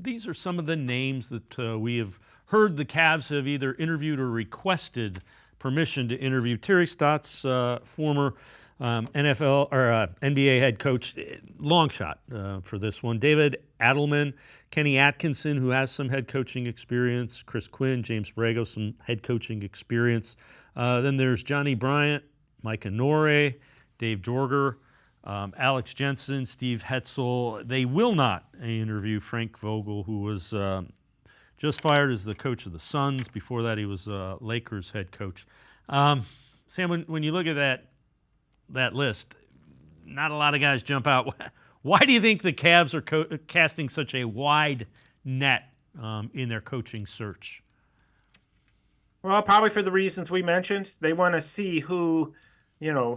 these are some of the names that we have heard the Cavs have either interviewed or requested permission to interview. Terry Stotts, former NFL or NBA head coach, long shot for this one. David Adelman, Kenny Atkinson, who has some head coaching experience, Chris Quinn, James Borrego, some head coaching experience. Then there's Johnny Bryant, Mike Honore, Dave Jorger, Alex Jensen, Steve Hetzel. They will not interview Frank Vogel, who was just fired as the coach of the Suns. Before that, he was Lakers head coach. Sam, when you look at that list, not a lot of guys jump out. Why do you think the Cavs are casting such a wide net in their coaching search? Well, probably for the reasons we mentioned. They want to see who,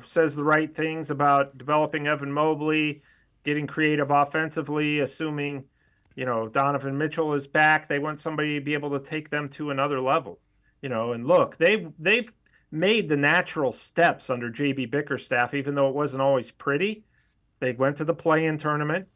says the right things about developing Evan Mobley, getting creative offensively, assuming, Donovan Mitchell is back. They want somebody to be able to take them to another level, and look, they've made the natural steps under JB Bickerstaff, even though it wasn't always pretty. They went to the play-in tournament,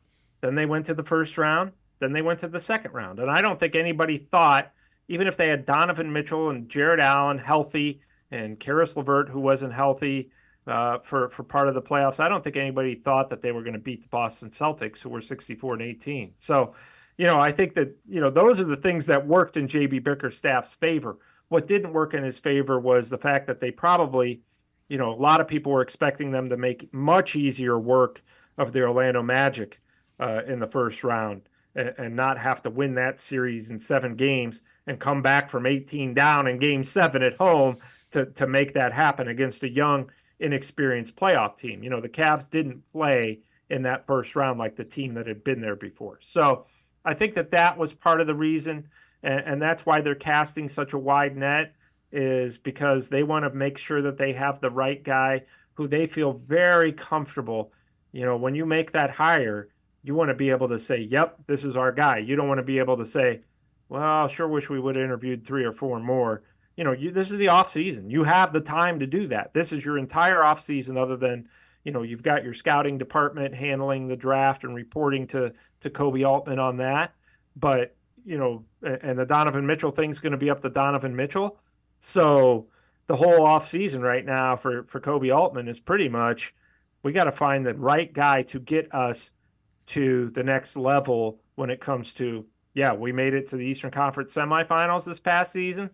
then they went to the first round, then they went to the second round. And I don't think anybody thought, even if they had Donovan Mitchell and Jared Allen healthy and Karis LeVert, who wasn't healthy for part of the playoffs, I don't think anybody thought that they were going to beat the Boston Celtics, who were 64-18. So, I think that, those are the things that worked in JB Bickerstaff's favor. What didn't work in his favor was the fact that they probably, a lot of people were expecting them to make much easier work of the Orlando Magic in the first round and not have to win that series in 7 games and come back from 18 down in game 7 at home to make that happen against a young, inexperienced playoff team. The Cavs didn't play in that first round like the team that had been there before. So I think that was part of the reason. And that's why they're casting such a wide net, is because they want to make sure that they have the right guy who they feel very comfortable. When you make that hire, you want to be able to say, yep, this is our guy. You don't want to be able to say, well, I sure wish we would have interviewed 3 or 4 more. This is the off season. You have the time to do that. This is your entire off season, other than, you've got your scouting department handling the draft and reporting to Kobe Altman on that. But and the Donovan Mitchell thing's going to be up to Donovan Mitchell. So the whole offseason right now for Kobe Altman is pretty much, we got to find the right guy to get us to the next level when it comes to, we made it to the Eastern Conference semifinals this past season.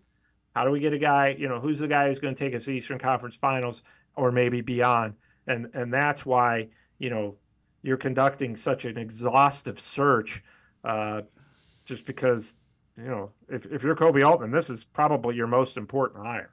How do we get a guy, who's the guy who's going to take us to the Eastern Conference finals or maybe beyond? And that's why, you're conducting such an exhaustive search, just because, if you're Kobe Altman, this is probably your most important hire.